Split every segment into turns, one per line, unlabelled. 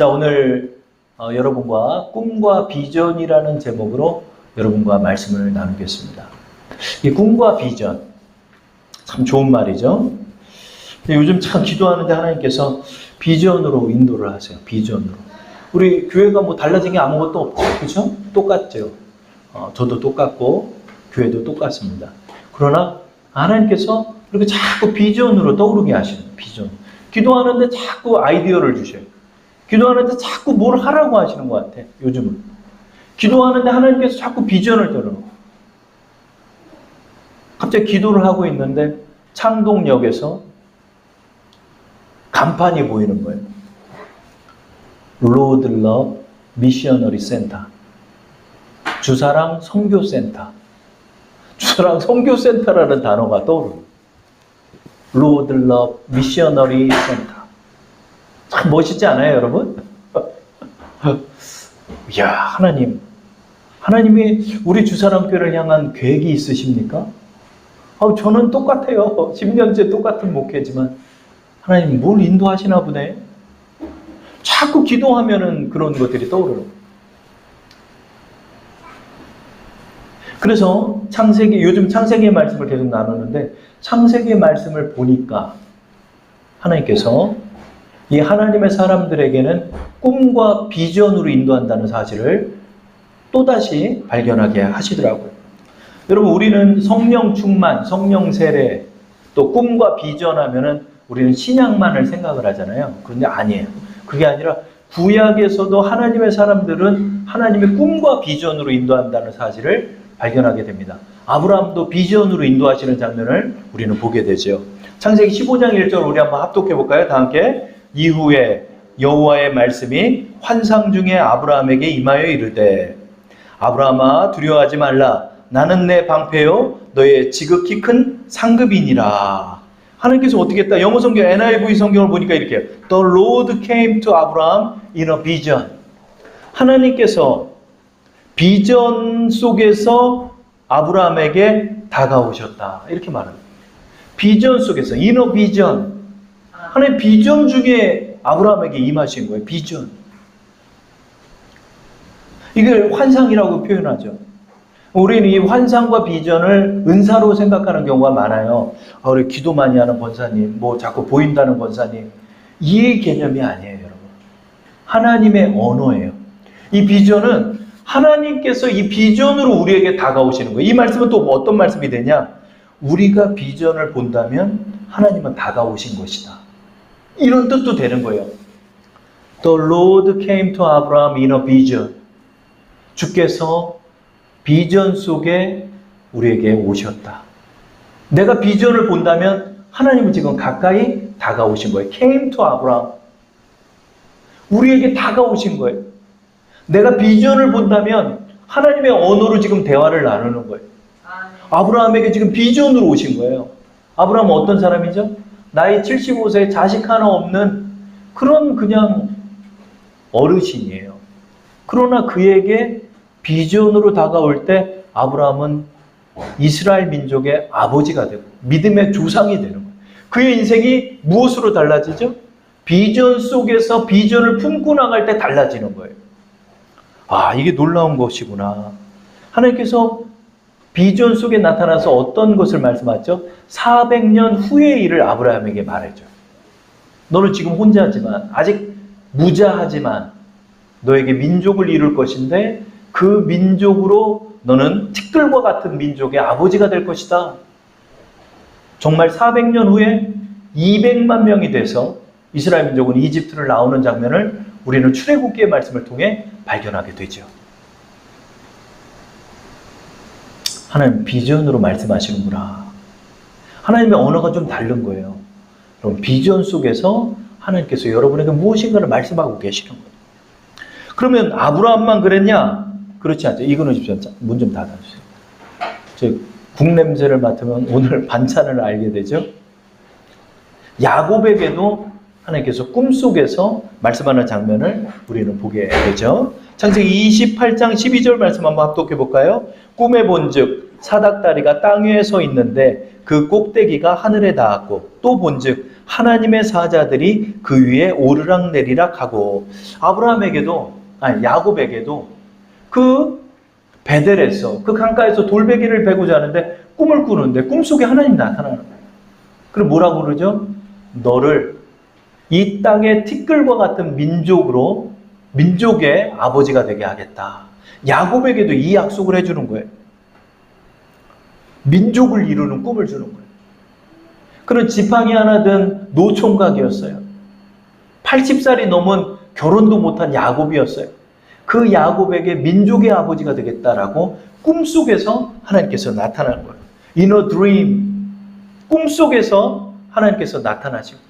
자, 오늘 여러분과 꿈과 비전이라는 제목으로 여러분과 말씀을 나누겠습니다. 이 꿈과 비전, 참 좋은 말이죠. 요즘 참 기도하는데 하나님께서 비전으로 인도를 하세요. 비전으로. 우리 교회가 뭐 달라진 게 아무것도 없죠. 그렇죠? 똑같죠. 저도 똑같고 교회도 똑같습니다. 그러나 하나님께서 이렇게 자꾸 비전으로 떠오르게 하시는 비전. 기도하는데 자꾸 아이디어를 주셔요. 기도하는데 자꾸 뭘 하라고 하시는 것 같아. 요즘은. 기도하는데 하나님께서 자꾸 비전을 들어놓고. 갑자기 기도를 하고 있는데 창동역에서 간판이 보이는 거예요. 로드 러브 미셔너리 센터. 주사랑 선교센터. 주사랑 선교센터라는 단어가 떠오르고. 로드 러브 미셔너리 센터. 참 멋있지 않아요, 여러분? 이야, 하나님이 우리 주사랑교회를 향한 계획이 있으십니까? 저는 똑같아요. 10년째 똑같은 목회지만 하나님이 뭘 인도하시나 보네. 자꾸 기도하면은 그런 것들이 떠오르는. 그래서 요즘 창세기의 말씀을 계속 나누는데 창세기의 말씀을 보니까 하나님께서 이 하나님의 사람들에게는 꿈과 비전으로 인도한다는 사실을 또다시 발견하게 하시더라고요. 여러분, 우리는 성령 충만, 성령 세례, 또 꿈과 비전 하면은 우리는 신약만을 생각을 하잖아요. 그런데 아니에요. 그게 아니라 구약에서도 하나님의 사람들은 하나님의 꿈과 비전으로 인도한다는 사실을 발견하게 됩니다. 아브라함도 비전으로 인도하시는 장면을 우리는 보게 되죠. 창세기 15장 1절 우리 한번 합독해 볼까요? 다 함께. 이후에 여호와의 말씀이 환상 중에 아브라함에게 임하여 이르되 아브라함아 두려워하지 말라. 나는 내 방패요 너의 지극히 큰 상급이니라. 하나님께서 어떻게 했다? 영어 성경 NIV 성경을 보니까 이렇게 해요. The Lord came to Abraham in a vision. 하나님께서 비전 속에서 아브라함에게 다가오셨다. 이렇게 말합니다. 비전 속에서 in a vision. 하나님 비전 중에 아브라함에게 임하신 거예요. 비전. 이걸 환상이라고 표현하죠. 우리는 이 환상과 비전을 은사로 생각하는 경우가 많아요. 우리 기도 많이 하는 권사님, 뭐 자꾸 보인다는 권사님. 이 개념이 아니에요, 여러분. 하나님의 언어예요. 이 비전은 하나님께서 이 비전으로 우리에게 다가오시는 거예요. 이 말씀은 또 어떤 말씀이 되냐? 우리가 비전을 본다면 하나님은 다가오신 것이다. 이런 뜻도 되는 거예요. The Lord came to Abraham in a vision. 주께서 비전 속에 우리에게 오셨다. 내가 비전을 본다면 하나님은 지금 가까이 다가오신 거예요. Came to Abraham. 우리에게 다가오신 거예요. 내가 비전을 본다면 하나님의 언어로 지금 대화를 나누는 거예요. 아브라함에게 지금 비전으로 오신 거예요. 아브라함은 어떤 사람이죠? 나이 75세 자식 하나 없는 그런 그냥 어르신이에요. 그러나 그에게 비전으로 다가올 때 아브라함은 이스라엘 민족의 아버지가 되고 믿음의 조상이 되는 거예요. 그의 인생이 무엇으로 달라지죠? 비전 속에서 비전을 품고 나갈 때 달라지는 거예요. 이게 놀라운 것이구나. 하나님께서 비전 속에 나타나서 어떤 것을 말씀하죠? 400년 후의 일을 아브라함에게 말해줘요. 너는 지금 혼자지만 아직 무자하지만 너에게 민족을 이룰 것인데 그 민족으로 너는 티끌과 같은 민족의 아버지가 될 것이다. 정말 400년 후에 200만 명이 돼서 이스라엘 민족은 이집트를 나오는 장면을 우리는 출애굽기의 말씀을 통해 발견하게 되죠. 하나님 비전으로 말씀하시는구나. 하나님의 언어가 좀 다른 거예요. 그럼 비전 속에서 하나님께서 여러분에게 무엇인가를 말씀하고 계시는 거예요. 그러면 아브라함만 그랬냐? 그렇지 않죠. 이거는 주십시오. 문 좀 닫아주세요. 저 국냄새를 맡으면 오늘 반찬을 알게 되죠. 야곱에게도 하나님께서 꿈속에서 말씀하는 장면을 우리는 보게 되죠. 창세기 28장 12절 말씀 한번 합독해 볼까요? 꿈에 본즉 사닥다리가 땅 위에 서 있는데 그 꼭대기가 하늘에 닿았고 또 본즉 하나님의 사자들이 그 위에 오르락내리락 하고 야곱에게도 그 베델에서 그 강가에서 돌베개를 베고자 하는데 꿈을 꾸는데 꿈속에 하나님 나타나는 거예요. 그럼 뭐라고 그러죠? 너를 이 땅의 티끌과 같은 민족의 아버지가 되게 하겠다. 야곱에게도 이 약속을 해주는 거예요. 민족을 이루는 꿈을 주는 거예요. 그는 지팡이 하나 든 노총각이었어요. 80살이 넘은 결혼도 못한 야곱이었어요. 그 야곱에게 민족의 아버지가 되겠다라고 꿈속에서 하나님께서 나타나는 거예요. In a dream. 꿈속에서 하나님께서 나타나시고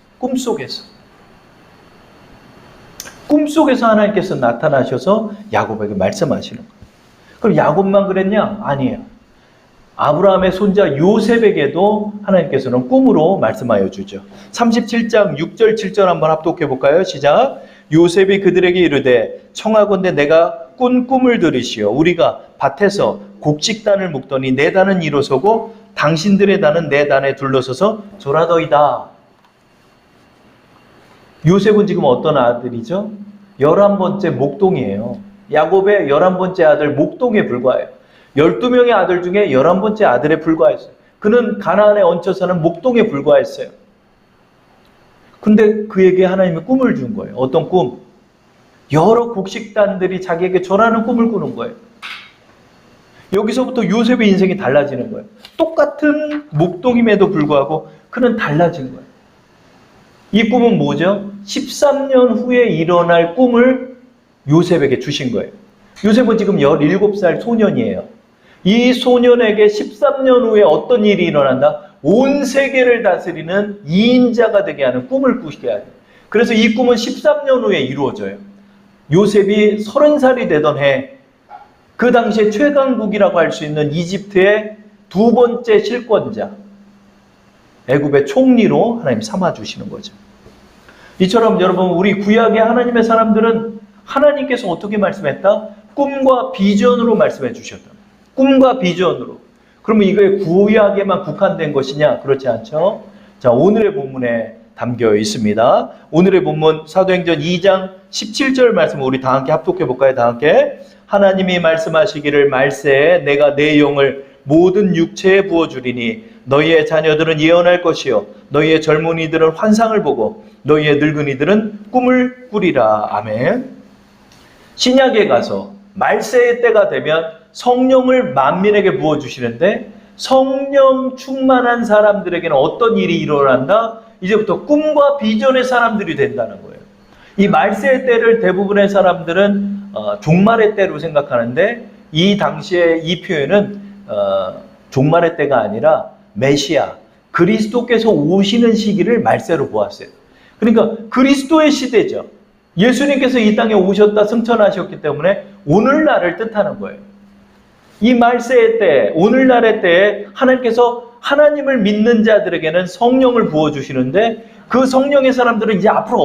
꿈속에서 하나님께서 나타나셔서 야곱에게 말씀하시는 거예요. 그럼 야곱만 그랬냐? 아니에요. 아브라함의 손자 요셉에게도 하나님께서는 꿈으로 말씀하여 주죠. 37장 6절 7절 한번 합독해 볼까요? 시작. 요셉이 그들에게 이르되 청하건대 내가 꾼 꿈을 들으시오. 우리가 밭에서 곡식단을 묶더니 내 단은 일어서고 당신들의 단은 내 단에 둘러서서 졸아더이다. 요셉은 지금 어떤 아들이죠? 11번째 목동이에요. 야곱의 11번째 아들 목동에 불과해요. 12명의 아들 중에 11번째 아들에 불과했어요. 그는 가나안에 얹혀 사는 목동에 불과했어요. 근데 그에게 하나님이 꿈을 준 거예요. 어떤 꿈? 여러 곡식단들이 자기에게 절하는 꿈을 꾸는 거예요. 여기서부터 요셉의 인생이 달라지는 거예요. 똑같은 목동임에도 불구하고 그는 달라진 거예요. 이 꿈은 뭐죠? 13년 후에 일어날 꿈을 요셉에게 주신 거예요. 요셉은 지금 17살 소년이에요. 이 소년에게 13년 후에 어떤 일이 일어난다? 온 세계를 다스리는 2인자가 되게 하는 꿈을 꾸게 하죠. 그래서 이 꿈은 13년 후에 이루어져요. 요셉이 30살이 되던 해, 그 당시에 최강국이라고 할 수 있는 이집트의 두 번째 실권자, 애굽의 총리로 하나님 삼아주시는 거죠. 이처럼 여러분, 우리 구약의 하나님의 사람들은 하나님께서 어떻게 말씀했다? 꿈과 비전으로 말씀해 주셨다. 꿈과 비전으로. 그러면 이게 구약에만 국한된 것이냐? 그렇지 않죠? 자, 오늘의 본문에 담겨 있습니다. 오늘의 본문 사도행전 2장 17절 말씀을 우리 다 함께 합독해 볼까요? 다 함께. 하나님이 말씀하시기를 말세에 내가 내 영을 모든 육체에 부어주리니 너희의 자녀들은 예언할 것이요 너희의 젊은이들은 환상을 보고 너희의 늙은이들은 꿈을 꾸리라. 아멘. 신약에 가서 말세의 때가 되면 성령을 만민에게 부어주시는데 성령 충만한 사람들에게는 어떤 일이 일어난다? 이제부터 꿈과 비전의 사람들이 된다는 거예요. 이 말세의 때를 대부분의 사람들은 종말의 때로 생각하는데 이 당시에 이 표현은 종말의 때가 아니라 메시아, 그리스도께서 오시는 시기를 말세로 보았어요. 그러니까 그리스도의 시대죠. 예수님께서 이 땅에 오셨다 승천하셨기 때문에 오늘날을 뜻하는 거예요. 이 말세의 때, 오늘날의 때에 하나님께서 하나님을 믿는 자들에게는 성령을 부어주시는데 그 성령의 사람들은 이제 앞으로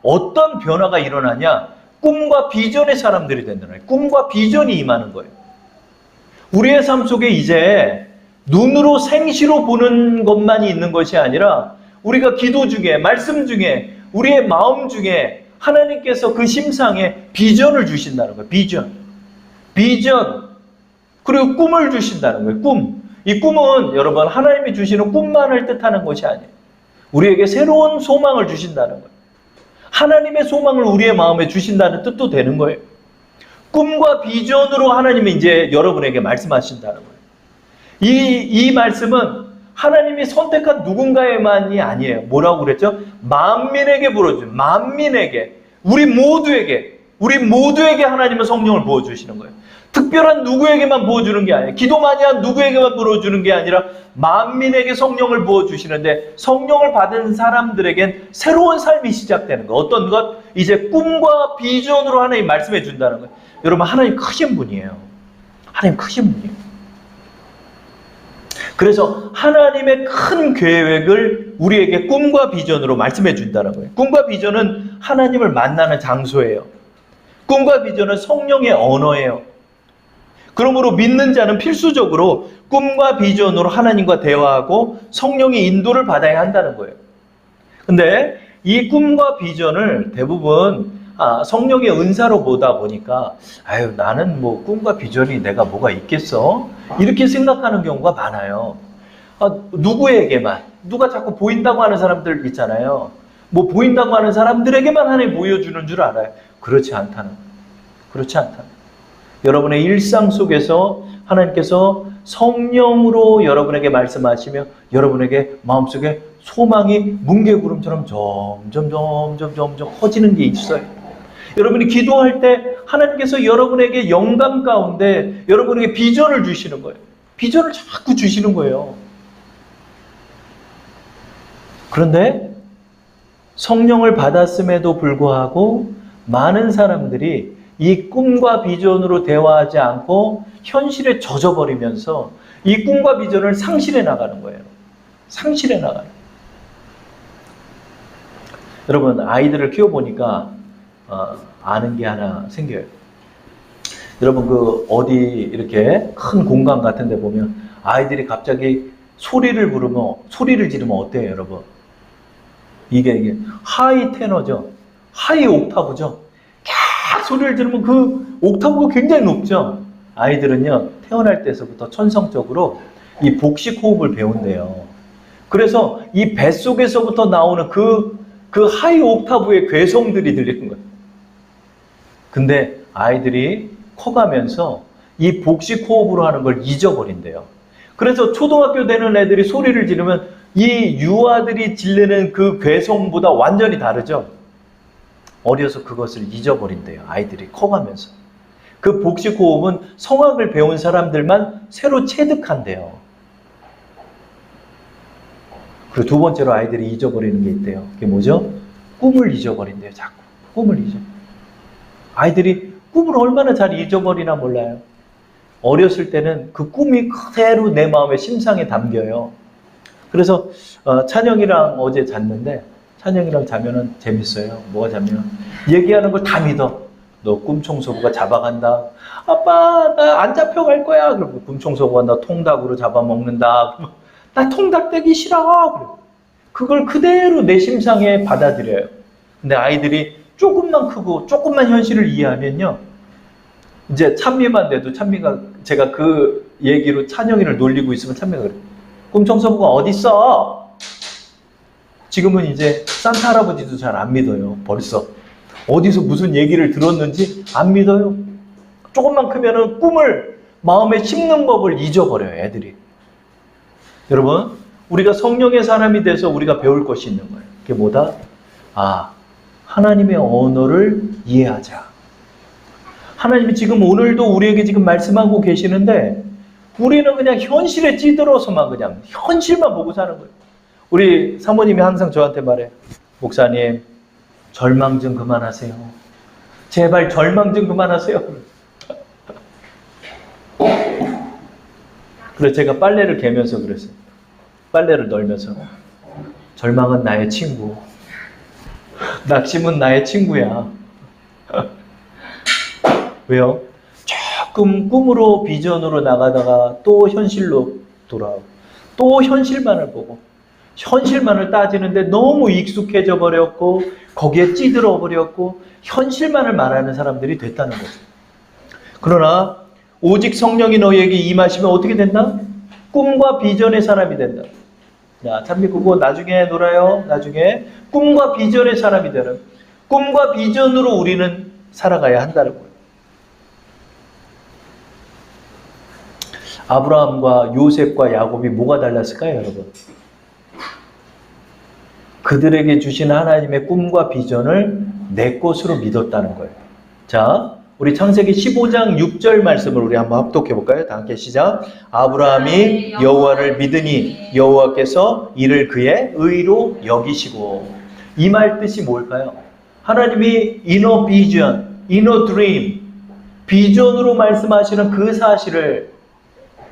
어떤 변화가 일어나냐? 꿈과 비전의 사람들이 된다는 거예요. 꿈과 비전이 임하는 거예요. 우리의 삶 속에 이제 눈으로 생시로 보는 것만이 있는 것이 아니라 우리가 기도 중에, 말씀 중에, 우리의 마음 중에 하나님께서 그 심상에 비전을 주신다는 거예요. 비전. 그리고 꿈을 주신다는 거예요. 꿈. 이 꿈은 여러분 하나님이 주시는 꿈만을 뜻하는 것이 아니에요. 우리에게 새로운 소망을 주신다는 거예요. 하나님의 소망을 우리의 마음에 주신다는 뜻도 되는 거예요. 꿈과 비전으로 하나님이 이제 여러분에게 말씀하신다는 거예요. 이 말씀은 하나님이 선택한 누군가에만이 아니에요. 뭐라고 그랬죠? 만민에게 부어주는, 만민에게, 우리 모두에게 하나님은 성령을 부어주시는 거예요. 특별한 누구에게만 부어주는 게 아니에요. 기도 많이 한 누구에게만 부어주는 게 아니라 만민에게 성령을 부어주시는데 성령을 받은 사람들에겐 새로운 삶이 시작되는 거예요. 어떤 것? 이제 꿈과 비전으로 하나님 말씀해 준다는 거예요. 여러분, 하나님 크신 분이에요. 하나님 크신 분이에요. 그래서 하나님의 큰 계획을 우리에게 꿈과 비전으로 말씀해 준다는 거예요. 꿈과 비전은 하나님을 만나는 장소예요. 꿈과 비전은 성령의 언어예요. 그러므로 믿는 자는 필수적으로 꿈과 비전으로 하나님과 대화하고 성령의 인도를 받아야 한다는 거예요. 근데 이 꿈과 비전을 대부분 성령의 은사로 보다 보니까 아유 나는 뭐 꿈과 비전이 내가 뭐가 있겠어? 이렇게 생각하는 경우가 많아요. 누구에게만 누가 자꾸 보인다고 하는 사람들 있잖아요. 뭐 보인다고 하는 사람들에게만 하나님 보여주는 줄 알아요. 그렇지 않다는 여러분의 일상 속에서 하나님께서 성령으로 여러분에게 말씀하시며 여러분에게 마음속에 소망이 뭉게구름처럼 점점 커지는 게 있어요. 여러분이 기도할 때 하나님께서 여러분에게 영감 가운데 여러분에게 비전을 주시는 거예요. 비전을 자꾸 주시는 거예요. 그런데 성령을 받았음에도 불구하고 많은 사람들이 이 꿈과 비전으로 대화하지 않고 현실에 젖어버리면서 이 꿈과 비전을 상실해 나가는 거예요. 상실해 나가는 거예요. 여러분 아이들을 키워보니까 아는 게 하나 생겨요. 여러분 그 어디 이렇게 큰 공간 같은 데 보면 아이들이 갑자기 소리를 지르면 어때요 여러분? 이게 하이 테너죠. 하이 옥타브죠. 캬 소리를 지르면 그 옥타브가 굉장히 높죠. 아이들은요 태어날 때서부터 천성적으로 이 복식 호흡을 배운대요. 그래서 이 뱃속에서부터 나오는 그 하이 옥타브의 괴성들이 들리는 거예요. 근데 아이들이 커가면서 이 복식 호흡으로 하는 걸 잊어버린대요. 그래서 초등학교 되는 애들이 소리를 지르면 이 유아들이 지르는 그 괴성보다 완전히 다르죠. 어려서 그것을 잊어버린대요. 아이들이 커가면서. 그 복식 호흡은 성악을 배운 사람들만 새로 체득한대요. 그리고 두 번째로 아이들이 잊어버리는 게 있대요. 그게 뭐죠? 꿈을 잊어버린대요. 자꾸 꿈을 잊어. 아이들이 꿈을 얼마나 잘 잊어버리나 몰라요. 어렸을 때는 그 꿈이 그대로 내 마음의 심상에 담겨요. 그래서 찬영이랑 어제 잤는데 찬영이랑 자면은 재밌어요. 뭐가 자면 얘기하는 걸 다 믿어. 너 꿈청소부가 잡아간다. 아빠 나 안 잡혀갈 거야. 그리고 꿈청소부가 나 통닭으로 잡아먹는다. 나 통닭 떼기 싫어. 그걸 그대로 내 심상에 받아들여요. 근데 아이들이 조금만 크고 조금만 현실을 이해하면요. 이제 찬미만 돼도 찬미가 제가 그 얘기로 찬영이를 놀리고 있으면 찬미가 그래. 꿈청소부가 어딨어? 지금은 이제 산타 할아버지도 잘 안 믿어요. 벌써. 어디서 무슨 얘기를 들었는지 안 믿어요. 조금만 크면은 꿈을 마음에 심는 법을 잊어버려요. 애들이. 여러분 우리가 성령의 사람이 돼서 우리가 배울 것이 있는 거예요. 그게 뭐다? 하나님의 언어를 이해하자. 하나님이 지금 오늘도 우리에게 지금 말씀하고 계시는데 우리는 그냥 현실에 찌들어서만 그냥 현실만 보고 사는 거예요. 우리 사모님이 항상 저한테 말해. 목사님 절망 좀 그만하세요. 제발 절망 좀 그만하세요. 그래서 제가 빨래를 개면서 그랬어요. 빨래를 널면서 절망은 나의 친구. 낙심은 나의 친구야. 왜요? 조금 꿈으로 비전으로 나가다가 또 현실로 돌아오고 또 현실만을 보고 현실만을 따지는데 너무 익숙해져 버렸고 거기에 찌들어 버렸고 현실만을 말하는 사람들이 됐다는 거죠. 그러나 오직 성령이 너희에게 임하시면 어떻게 된다? 꿈과 비전의 사람이 된다. 야, 참비 그거 나중에 놀아요. 나중에 꿈과 비전의 사람이 되는 꿈과 비전으로 우리는 살아가야 한다는 거예요. 아브라함과 요셉과 야곱이 뭐가 달랐을까요, 여러분? 그들에게 주신 하나님의 꿈과 비전을 내 것으로 믿었다는 거예요. 자, 우리 창세기 15장 6절 말씀을 우리 한번 합독해 볼까요? 다 함께 시작. 아브라함이 여호와를 믿으니 여호와께서 이를 그의 의로 여기시고. 이 말 뜻이 뭘까요? 하나님이 inner vision, inner dream, 비전으로 말씀하시는 그 사실을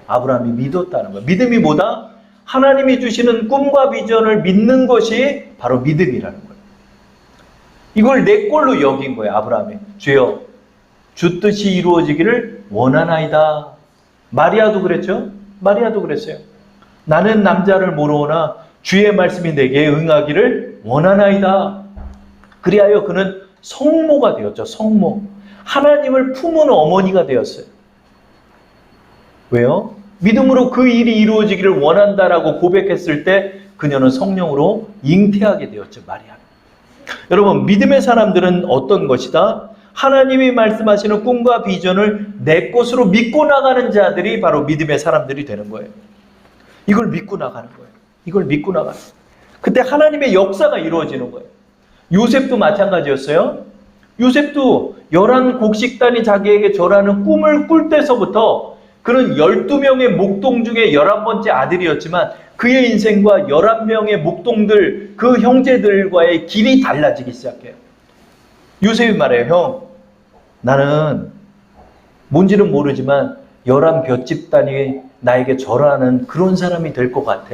아브라함이 믿었다는 거예요. 믿음이 뭐다? 하나님이 주시는 꿈과 비전을 믿는 것이 바로 믿음이라는 거예요. 이걸 내 꼴로 여긴 거예요. 아브라함이. 주여 주 뜻이 이루어지기를 원하나이다. 마리아도 그랬죠? 마리아도 그랬어요. 나는 남자를 모르오나 주의 말씀이 내게 응하기를 원하나이다. 그리하여 그는 성모가 되었죠. 성모. 하나님을 품은 어머니가 되었어요. 왜요? 믿음으로 그 일이 이루어지기를 원한다라고 고백했을 때 그녀는 성령으로 잉태하게 되었죠. 마리아는. 여러분, 믿음의 사람들은 어떤 것이다? 하나님이 말씀하시는 꿈과 비전을 내 것으로 믿고 나가는 자들이 바로 믿음의 사람들이 되는 거예요. 이걸 믿고 나가는 거예요. 이걸 믿고 나가는 거예요. 그때 하나님의 역사가 이루어지는 거예요. 요셉도 마찬가지였어요. 요셉도 11곡식단이 자기에게 절하는 꿈을 꿀 때서부터 그는 12명의 목동 중에 11번째 아들이었지만 그의 인생과 11명의 목동들, 그 형제들과의 길이 달라지기 시작해요. 요셉이 말해요. 형, 나는 뭔지는 모르지만 11볏집단이 나에게 절하는 그런 사람이 될 것 같아.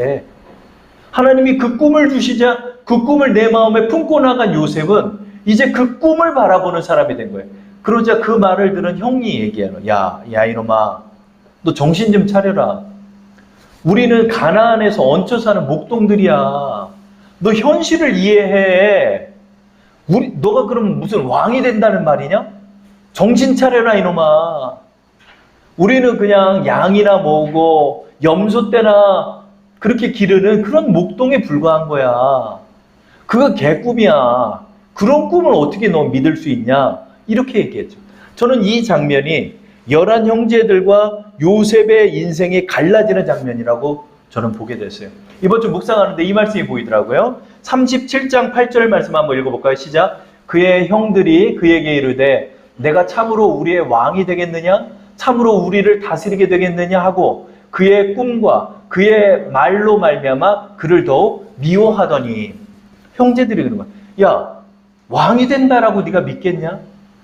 하나님이 그 꿈을 주시자 그 꿈을 내 마음에 품고 나간 요셉은 이제 그 꿈을 바라보는 사람이 된 거예요. 그러자 그 말을 들은 형이 얘기하는, 야 이놈아, 너 정신 좀 차려라. 우리는 가나안에서 얹혀 사는 목동들이야. 너 현실을 이해해. 너가 그럼 무슨 왕이 된다는 말이냐? 정신 차려라 이놈아. 우리는 그냥 양이나 모으고 염소 떼나 그렇게 기르는 그런 목동에 불과한 거야. 그거 개꿈이야. 그런 꿈을 어떻게 너 믿을 수 있냐? 이렇게 얘기했죠. 저는 이 장면이 11 형제들과 요셉의 인생이 갈라지는 장면이라고 저는 보게 됐어요. 이번 주 묵상하는데 이 말씀이 보이더라고요. 37장 8절 말씀 한번 읽어볼까요? 시작. 그의 형들이 그에게 이르되 내가 참으로 우리의 왕이 되겠느냐? 참으로 우리를 다스리게 되겠느냐? 하고 그의 꿈과 그의 말로 말미암아 그를 더욱 미워하더니 형제들이 그러는 거야. 야, 왕이 된다라고 네가 믿겠냐?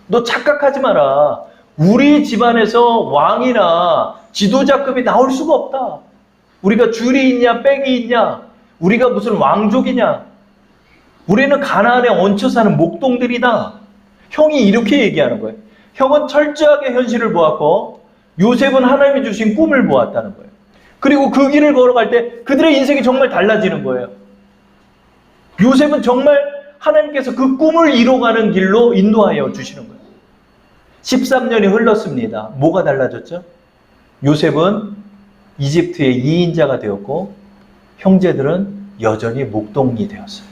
너 착각하지 마라. 우리 집안에서 왕이나 지도자급이 나올 수가 없다. 우리가 줄이 있냐 빽이 있냐, 우리가 무슨 왕족이냐, 우리는 가나안에 얹혀 사는 목동들이다. 형이 이렇게 얘기하는 거예요. 형은 철저하게 현실을 보았고 요셉은 하나님이 주신 꿈을 보았다는 거예요. 그리고 그 길을 걸어갈 때 그들의 인생이 정말 달라지는 거예요. 요셉은 정말 하나님께서 그 꿈을 이뤄가는 길로 인도하여 주시는 거예요. 13년이 흘렀습니다. 뭐가 달라졌죠? 요셉은 이집트의 2인자가 되었고 형제들은 여전히 목동이 되었어요.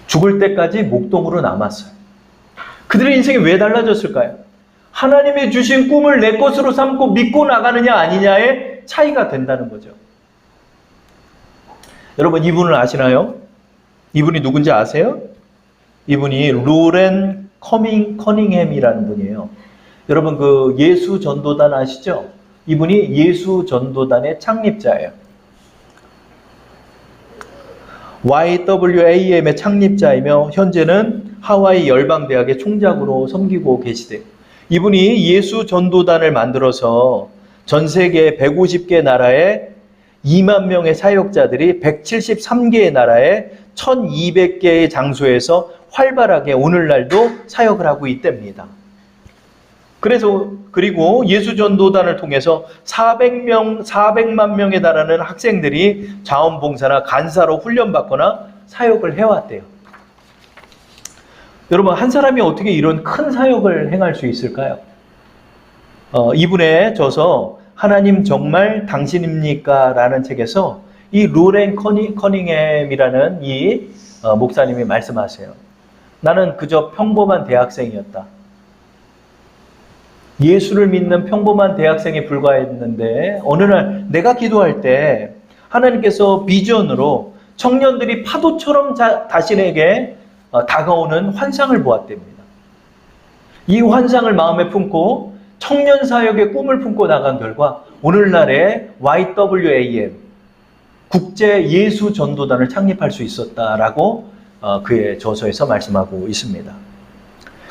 죽을 때까지 목동으로 남았어요. 그들의 인생이 왜 달라졌을까요? 하나님이 주신 꿈을 내 것으로 삼고 믿고 나가느냐 아니냐의 차이가 된다는 거죠. 여러분, 이분을 아시나요? 이분이 누군지 아세요? 이분이 로렌 커닝햄이라는 분이에요. 여러분, 그 예수 전도단 아시죠? 이분이 예수 전도단의 창립자예요. YWAM의 창립자이며 현재는 하와이 열방대학의 총장으로 섬기고 계시대요. 이분이 예수 전도단을 만들어서 전 세계 150개 나라에 2만 명의 사역자들이 173개의 나라에 1200개의 장소에서 활발하게 오늘날도 사역을 하고 있답니다. 그리고 예수 전도단을 통해서 400만 명에 달하는 학생들이 자원봉사나 간사로 훈련받거나 사역을 해왔대요. 여러분, 한 사람이 어떻게 이런 큰 사역을 행할 수 있을까요? 이분에 져서 하나님 정말 당신입니까? 라는 책에서 이 로렌 커닝햄이라는 이 목사님이 말씀하세요. 나는 그저 평범한 대학생이었다. 예수를 믿는 평범한 대학생에 불과했는데 어느 날 내가 기도할 때 하나님께서 비전으로 청년들이 파도처럼 자신에게 다가오는 환상을 보았답니다. 이 환상을 마음에 품고 청년 사역의 꿈을 품고 나간 결과 오늘날의 YWAM 국제 예수 전도단을 창립할 수 있었다라고 그의 저서에서 말씀하고 있습니다.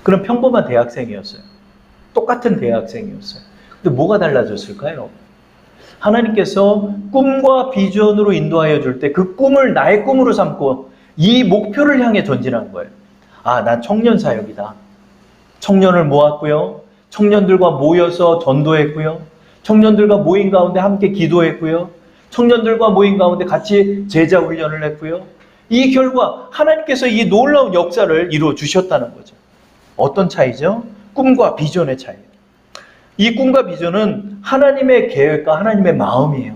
그런 평범한 대학생이었어요. 똑같은 대학생이었어요. 근데 뭐가 달라졌을까요? 하나님께서 꿈과 비전으로 인도하여 줄 때 그 꿈을 나의 꿈으로 삼고 이 목표를 향해 전진한 거예요. 아, 난 청년 사역이다. 청년을 모았고요. 청년들과 모여서 전도했고요. 청년들과 모인 가운데 함께 기도했고요. 청년들과 모인 가운데 같이 제자 훈련을 했고요. 이 결과 하나님께서 이 놀라운 역사를 이루어 주셨다는 거죠. 어떤 차이죠? 꿈과 비전의 차이. 이 꿈과 비전은 하나님의 계획과 하나님의 마음이에요.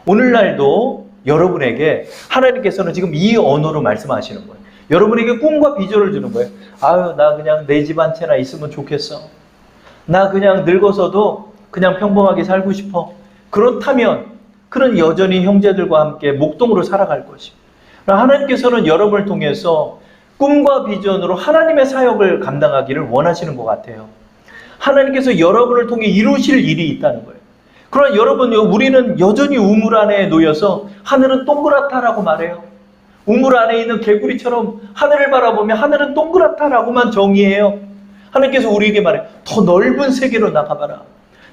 오늘날도 여러분에게 하나님께서는 지금 이 언어로 말씀하시는 거예요. 여러분에게 꿈과 비전을 주는 거예요. 아유, 나 그냥 내 집 한 채나 있으면 좋겠어. 나 그냥 늙어서도 그냥 평범하게 살고 싶어. 그렇다면 그는 여전히 형제들과 함께 목동으로 살아갈 것이에요. 하나님께서는 여러분을 통해서 꿈과 비전으로 하나님의 사역을 감당하기를 원하시는 것 같아요. 하나님께서 여러분을 통해 이루실 일이 있다는 거예요. 그러나 여러분, 우리는 여전히 우물 안에 놓여서 하늘은 동그랗다라고 말해요. 우물 안에 있는 개구리처럼 하늘을 바라보면 하늘은 동그랗다라고만 정의해요. 하나님께서 우리에게 말해요. 더 넓은 세계로 나가봐라.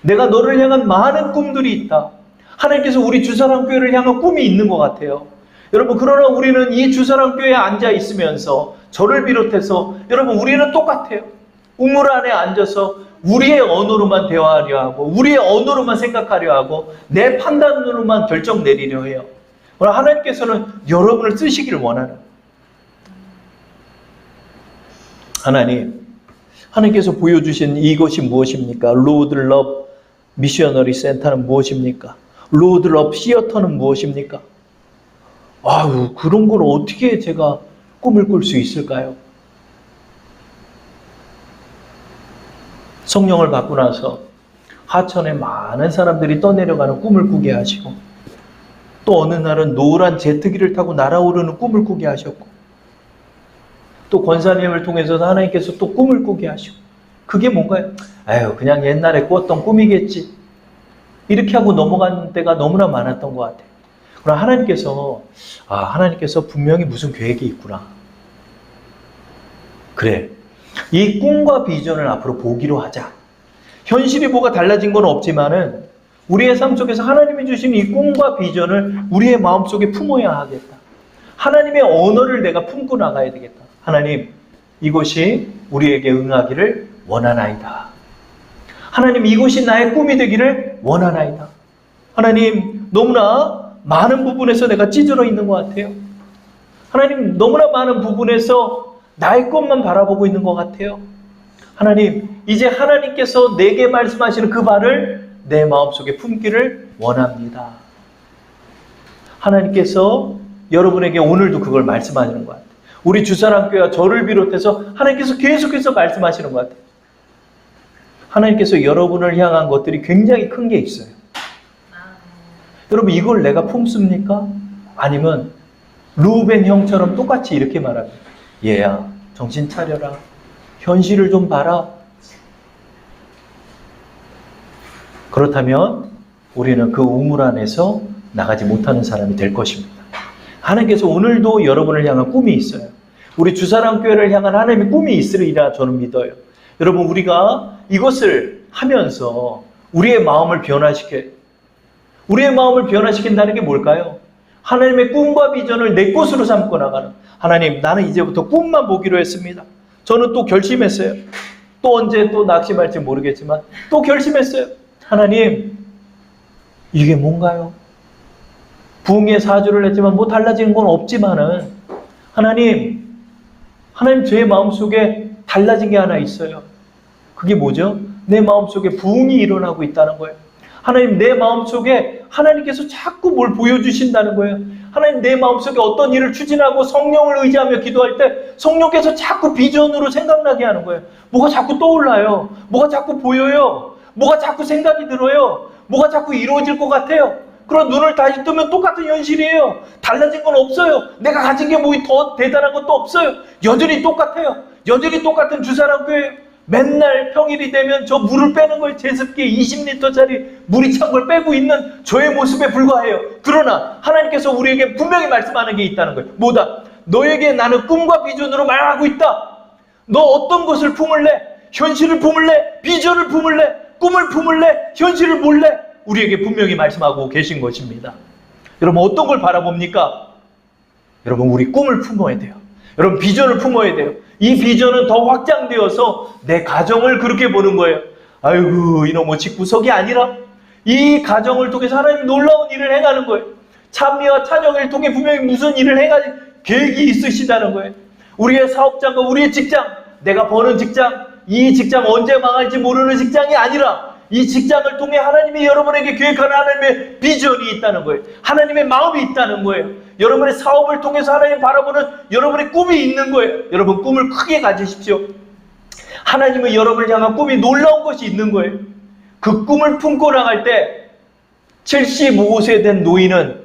내가 너를 향한 많은 꿈들이 있다. 하나님께서 우리 주사랑교회를 향한 꿈이 있는 것 같아요. 여러분, 그러나 우리는 이 주사랑교회에 앉아 있으면서 저를 비롯해서 여러분, 우리는 똑같아요. 우물 안에 앉아서 우리의 언어로만 대화하려 하고 우리의 언어로만 생각하려 하고 내 판단으로만 결정 내리려 해요. 그러나 하나님께서는 여러분을 쓰시기를 원하는, 하나님께서 보여주신 이것이 무엇입니까? 로드 러브 미셔너리 센터는 무엇입니까? 로드 러브 시어터는 무엇입니까? 아유, 그런 걸 어떻게 제가 꿈을 꿀 수 있을까요? 성령을 받고 나서 하천에 많은 사람들이 떠내려가는 꿈을 꾸게 하시고, 또 어느 날은 노란 제트기를 타고 날아오르는 꿈을 꾸게 하셨고, 또 권사님을 통해서 하나님께서 또 꿈을 꾸게 하시고, 그게 뭔가요? 아유, 그냥 옛날에 꾸었던 꿈이겠지. 이렇게 하고 넘어간 때가 너무나 많았던 것 같아요. 그러나 하나님께서 분명히 무슨 계획이 있구나. 그래, 이 꿈과 비전을 앞으로 보기로 하자. 현실이 뭐가 달라진 건 없지만은 우리의 삶 속에서 하나님이 주신 이 꿈과 비전을 우리의 마음속에 품어야 하겠다. 하나님의 언어를 내가 품고 나가야 되겠다. 하나님, 이것이 우리에게 응하기를 원하나이다. 하나님, 이것이 나의 꿈이 되기를 원하나이다. 하나님, 너무나 많은 부분에서 내가 찌들어 있는 것 같아요. 하나님, 너무나 많은 부분에서 나의 것만 바라보고 있는 것 같아요. 하나님, 이제 하나님께서 내게 말씀하시는 그 말을 내 마음속에 품기를 원합니다. 하나님께서 여러분에게 오늘도 그걸 말씀하시는 것 같아요. 우리 주사랑교회와 저를 비롯해서 하나님께서 계속해서 말씀하시는 것 같아요. 하나님께서 여러분을 향한 것들이 굉장히 큰 게 있어요. 여러분, 이걸 내가 품습니까? 아니면 루벤 형처럼 똑같이 이렇게 말합니다. 얘야, 정신 차려라. 현실을 좀 봐라. 그렇다면 우리는 그 우물 안에서 나가지 못하는 사람이 될 것입니다. 하나님께서 오늘도 여러분을 향한 꿈이 있어요. 우리 주사랑교회를 향한 하나님의 꿈이 있으리라 저는 믿어요. 여러분, 우리가 이것을 하면서 우리의 마음을 변화시킨다는 게 뭘까요? 하나님의 꿈과 비전을 내 것으로 삼고 나가는, 하나님, 나는 이제부터 꿈만 보기로 했습니다. 저는 또 결심했어요. 또 언제 또 낙심할지 모르겠지만 또 결심했어요. 하나님, 이게 뭔가요? 부흥의 사주를 했지만 뭐 달라진 건 없지만은 하나님 제 마음속에 달라진 게 하나 있어요. 그게 뭐죠? 내 마음속에 부흥이 일어나고 있다는 거예요. 하나님, 내 마음속에 하나님께서 자꾸 뭘 보여주신다는 거예요. 하나님, 내 마음속에 어떤 일을 추진하고 성령을 의지하며 기도할 때 성령께서 자꾸 비전으로 생각나게 하는 거예요. 뭐가 자꾸 떠올라요. 뭐가 자꾸 보여요. 뭐가 자꾸 생각이 들어요. 뭐가 자꾸 이루어질 것 같아요. 그런 눈을 다시 뜨면 똑같은 현실이에요. 달라진 건 없어요. 내가 가진 게 뭐 더 대단한 것도 없어요. 여전히 똑같아요. 여전히 똑같은 주사랑교회. 맨날 평일이 되면 저 물을 빼는 걸 제습기에 20리터짜리 물이 찬 걸 빼고 있는 저의 모습에 불과해요. 그러나 하나님께서 우리에게 분명히 말씀하는 게 있다는 거예요. 뭐다? 너에게 나는 꿈과 비전으로 말하고 있다. 너 어떤 것을 품을래? 현실을 품을래? 비전을 품을래? 꿈을 품을래? 현실을 몰래? 우리에게 분명히 말씀하고 계신 것입니다. 여러분, 어떤 걸 바라봅니까? 여러분, 우리 꿈을 품어야 돼요. 여러분 비전을 품어야 돼요. 이 비전은 더 확장되어서 내 가정을 그렇게 보는 거예요. 아이고 이놈의 집구석이 아니라 이 가정을 통해서 하나님이 놀라운 일을 행하는 거예요. 찬미와 찬양을 통해 분명히 무슨 일을 행할 계획이 있으시다는 거예요. 우리의 사업장과 우리의 직장, 내가 버는 직장, 이 직장 언제 망할지 모르는 직장이 아니라 이 직장을 통해 하나님이 여러분에게 계획하는 하나님의 비전이 있다는 거예요. 하나님의 마음이 있다는 거예요. 여러분의 사업을 통해서 하나님 바라보는 여러분의 꿈이 있는 거예요. 여러분 꿈을 크게 가지십시오. 하나님은 여러분을 향한 꿈이 놀라운 것이 있는 거예요. 그 꿈을 품고 나갈 때 75세 된 노인은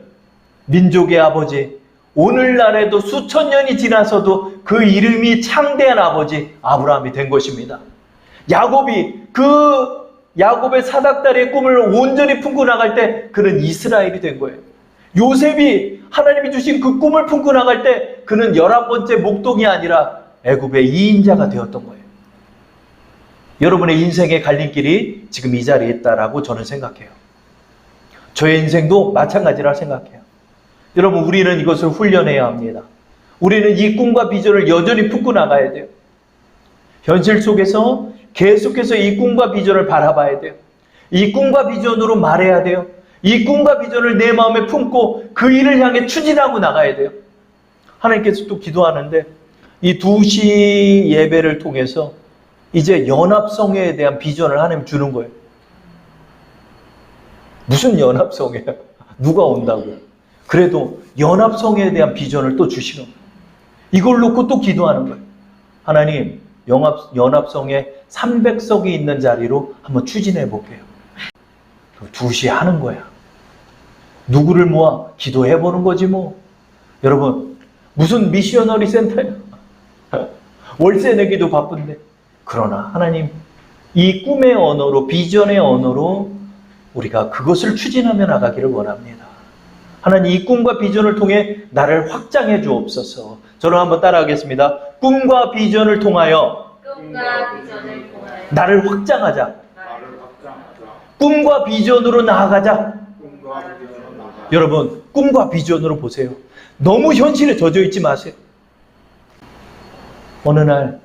민족의 아버지, 오늘날에도 수천 년이 지나서도 그 이름이 창대한 아버지 아브라함이 된 것입니다. 야곱이 야곱의 사닥다리의 꿈을 온전히 품고 나갈 때 그는 이스라엘이 된 거예요. 요셉이 하나님이 주신 그 꿈을 품고 나갈 때 그는 11번째 목동이 아니라 애굽의 2인자가 되었던 거예요. 여러분의 인생의 갈림길이 지금 이 자리에 있다라고 저는 생각해요. 저의 인생도 마찬가지라 생각해요. 여러분 우리는 이것을 훈련해야 합니다. 우리는 이 꿈과 비전을 여전히 품고 나가야 돼요. 현실 속에서 계속해서 이 꿈과 비전을 바라봐야 돼요. 이 꿈과 비전으로 말해야 돼요. 이 꿈과 비전을 내 마음에 품고 그 일을 향해 추진하고 나가야 돼요. 하나님께서 또 기도하는데 이 2시 예배를 통해서 이제 연합성회에 대한 비전을 하나님 주는 거예요. 무슨 연합성회야? 누가 온다고요? 그래도 연합성회에 대한 비전을 또 주시는 거예요. 이걸 놓고 또 기도하는 거예요. 하나님, 연합성회 300석이 있는 자리로 한번 추진해 볼게요. 2시에 하는 거야. 누구를 모아 기도해 보는 거지 뭐. 여러분, 무슨 미셔너리 센터야? 월세 내기도 바쁜데. 그러나 하나님, 이 꿈의 언어로, 비전의 언어로 우리가 그것을 추진하며 나가기를 원합니다. 하나님, 이 꿈과 비전을 통해 나를 확장해 주옵소서. 저는 한번 따라하겠습니다. 꿈과 비전을 통하여 나를 확장하자. 꿈과 비전으로 나아가자. 여러분, 꿈과 비전으로 보세요. 너무 현실에 젖어 있지 마세요. 어느 날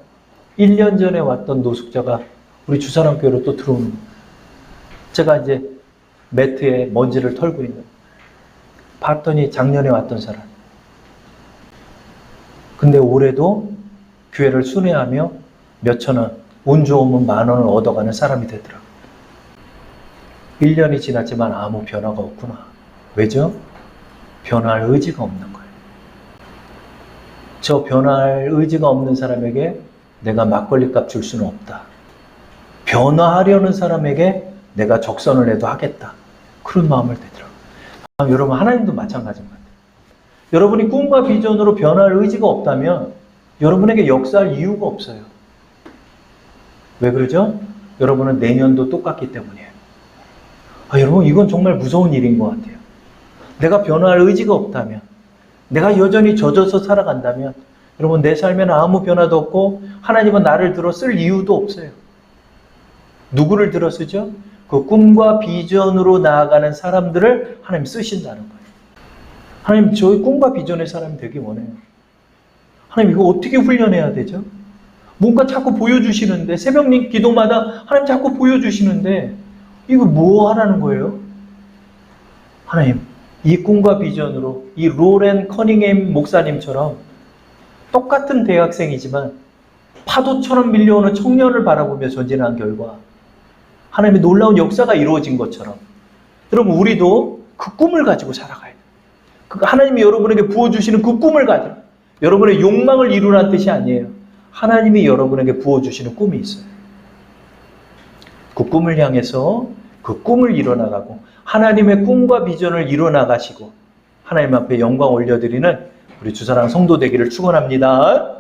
1년 전에 왔던 노숙자가 우리 주사랑교회로 또 들어오는 거예요. 제가 이제 매트에 먼지를 털고 있는 거예요. 봤더니 작년에 왔던 사람. 근데 올해도 교회를 순회하며 몇천 원, 운 좋으면 10,000원을 얻어가는 사람이 되더라고요. 1년이 지났지만 아무 변화가 없구나. 왜죠? 변화할 의지가 없는 거예요. 저 변화할 의지가 없는 사람에게 내가 막걸리 값 줄 수는 없다. 변화하려는 사람에게 내가 적선을 해도 하겠다. 그런 마음을 되더라고요. 여러분, 하나님도 마찬가지인 것 같아요. 여러분이 꿈과 비전으로 변화할 의지가 없다면 여러분에게 역사할 이유가 없어요. 왜 그러죠? 여러분은 내년도 똑같기 때문이에요. 여러분, 이건 정말 무서운 일인 것 같아요. 내가 변화할 의지가 없다면, 내가 여전히 젖어서 살아간다면, 여러분, 내 삶에는 아무 변화도 없고 하나님은 나를 들어 쓸 이유도 없어요. 누구를 들어 쓰죠? 그 꿈과 비전으로 나아가는 사람들을 하나님 쓰신다는 거예요. 하나님, 저희 꿈과 비전의 사람이 되기 원해요. 하나님, 이거 어떻게 훈련해야 되죠? 뭔가 자꾸 보여주시는데, 새벽 기도마다 하나님 자꾸 보여주시는데, 이거 뭐 하라는 거예요? 하나님, 이 꿈과 비전으로 이 로렌 커닝햄 목사님처럼 똑같은 대학생이지만 파도처럼 밀려오는 청년을 바라보며 전진한 결과 하나님의 놀라운 역사가 이루어진 것처럼, 여러분, 우리도 그 꿈을 가지고 살아가야 돼요. 하나님이 여러분에게 부어주시는 그 꿈을 가지고, 여러분의 욕망을 이루라는 뜻이 아니에요. 하나님이 여러분에게 부어주시는 꿈이 있어요. 그 꿈을 향해서 그 꿈을 이뤄나가고 하나님의 꿈과 비전을 이뤄나가시고 하나님 앞에 영광 올려드리는 우리 주사랑 성도 되기를 축원합니다.